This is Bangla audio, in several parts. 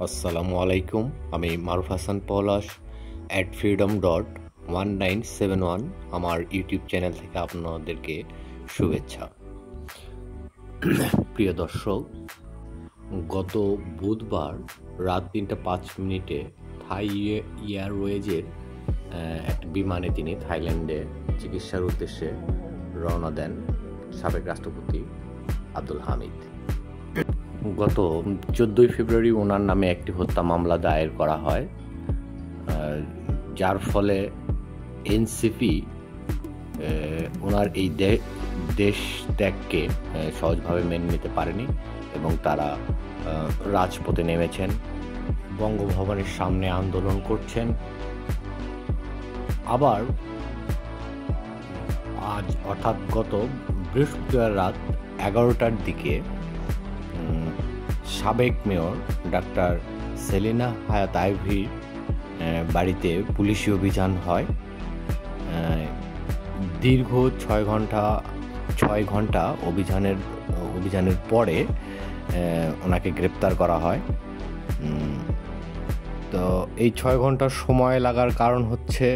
আসসালামু আলাইকুম। আমি মারুফ হাসান পলাশ @freedom.1971 আমার ইউটিউব চ্যানেল থেকে আপনাদেরকে শুভেচ্ছা। প্রিয় দর্শক, গত বুধবার রাত 3:05 থাই এয়ারওয়েজের একটা বিমানে তিনি থাইল্যান্ডে চিকিৎসার উদ্দেশ্যে রওনা দেন সাবেক রাষ্ট্রপতি আব্দুল হামিদ। গত 14 ফেব্রুয়ারি ওনার নামে একটি হত্যা মামলা দায়ের করা হয়, যার ফলে এনসিপি ওনার এই দেশ ত্যাগকে সহজভাবে মেনে নিতে পারেনি এবং তারা রাজপথে নেমেছেন, বঙ্গভবনের সামনে আন্দোলন করছেন। আবার আজ অর্থাৎ গত বৃহস্পতিবার রাত 11টার দিকে সাবেক মেয়র ডাক্তার সেলিনা হায়াত আইভির বাড়িতে পুলিশি অভিযান হয়। দীর্ঘ 6 ঘন্টা অভিযানের পরে ওনাকে গ্রেপ্তার করা হয়। তো এই 6 ঘন্টা সময় লাগার কারণ হচ্ছে,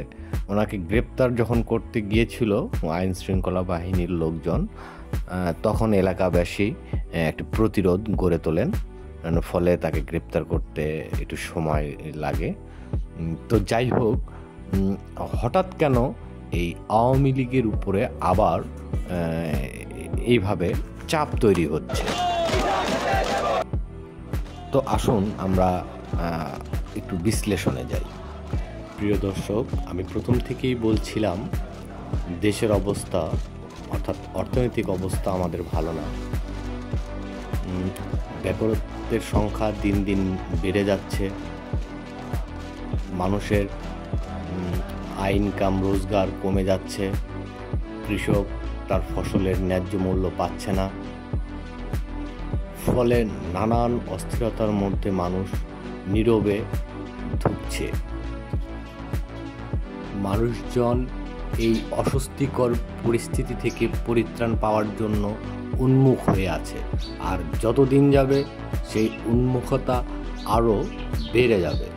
ওনাকে গ্রেপ্তার যখন করতে গিয়েছিল আইন শৃঙ্খলা বাহিনীর লোকজন, তখন এলাকাবাসী একটা প্রতিরোধ গড়ে তোলেন, ফলে তাকে গ্রেপ্তার করতে একটু সময় লাগে। তো যাই হোক, হঠাৎ কেন এই আওয়ামী লীগের উপরে আবার এইভাবে চাপ তৈরি হচ্ছে? তো আসুন আমরা একটু বিশ্লেষণে যাই। প্রিয় দর্শক, আমি প্রথম থেকেই বলছিলাম দেশের অবস্থা অর্থাৎ অর্থনৈতিক অবস্থা আমাদের ভালো না। বেকারত্বের সংখ্যা দিন দিন বেড়ে যাচ্ছে, মানুষের ইনকাম রোজগার কমে যাচ্ছে, কৃষক তার ফসলের ন্যায্য মূল্য পাচ্ছে না, ফলে নানান অস্থিরতার মধ্যে মানুষ নীরবে ধুঁকছে। মানুষজন এই অস্বস্তিকর পরিস্থিতি থেকে পরিত্রাণ পাওয়ার জন্য উন্মুখ হয়ে আছে, আর যত দিন যাবে সেই উন্মুখতা আরও বেড়ে যাবে।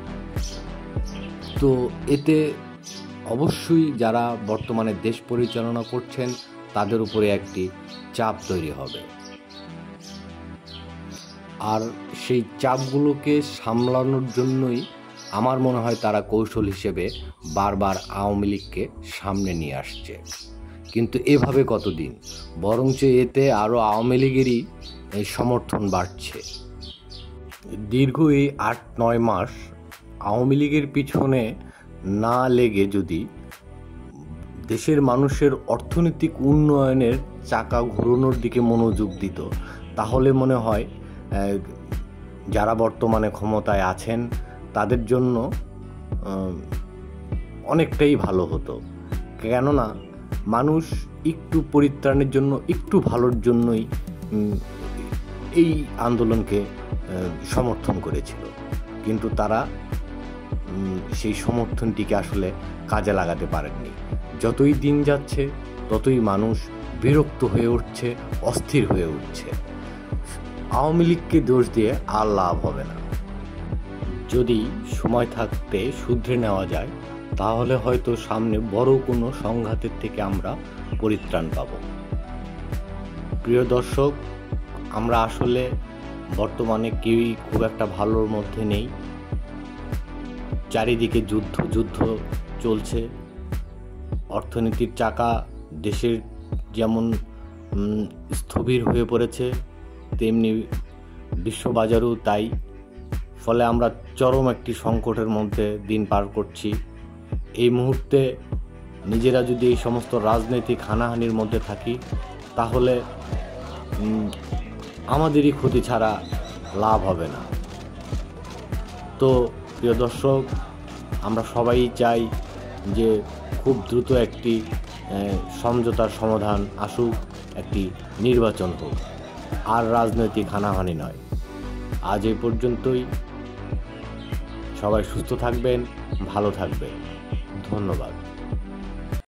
তো এতে অবশ্যই যারা বর্তমানে দেশ পরিচালনা করছেন তাদের উপরে একটি চাপ তৈরি হবে, আর সেই চাপগুলোকে সামলানোর জন্যই আমার মনে হয় তারা কৌশল হিসেবে বারবার আওয়ামী লীগকে সামনে নিয়ে আসছে। কিন্তু এভাবে কতদিন? বরঞ্চ এতে আরও আওয়ামী লীগেরই সমর্থন বাড়ছে। দীর্ঘ এই 8-9 মাস আওয়ামী লীগের পিছনে না লেগে যদি দেশের মানুষের অর্থনৈতিক উন্নয়নের চাকা ঘোরানোর দিকে মনোযোগ দিত, তাহলে মনে হয় যারা বর্তমানে ক্ষমতায় আছেন তাদের জন্য অনেকটাই ভালো হতো। কেননা মানুষ একটু পরিত্রাণের জন্য, একটু ভালোর জন্যই এই আন্দোলনকে সমর্থন করেছিল, কিন্তু তারা সেই সমর্থনটিকে আসলে কাজে লাগাতে পারেননি। যতই দিন যাচ্ছে ততই মানুষ বিরক্ত হয়ে উঠছে, অস্থির হয়ে উঠছে। আওয়ামী লীগকে দোষ দিয়ে আর লাভ হবে না। যদি সময় থাকতে শুধরে নেওয়া যায়, তাহলে হয়তো সামনে বড় কোনো সংঘাতের থেকে আমরা পরিত্রাণ পাব। প্রিয় দর্শক, আমরা আসলে বর্তমানে কেউই খুব একটা ভালোর মধ্যে নেই। চারিদিকে যুদ্ধ চলছে। অর্থনীতির চাকা দেশের যেমন স্থবির হয়ে পড়েছে, তেমনি বিশ্ববাজারও তাই। ফলে আমরা চরম একটি সংকটের মধ্যে দিন পার করছি। এই মুহূর্তে নিজেরা যদি এই সমস্ত রাজনৈতিক হানাহানির মধ্যে থাকি, তাহলে আমাদেরই ক্ষতি ছাড়া লাভ হবে না। তো প্রিয় দর্শক, আমরা সবাই চাই যে খুব দ্রুত একটি সমঝোতার সমাধান আসুক, একটি নির্বাচন হোক, আর রাজনৈতিক হানাহানি নয়। আজ এই পর্যন্তই। সবাই সুস্থ থাকবেন, ভালো থাকবেন। ধন্যবাদ।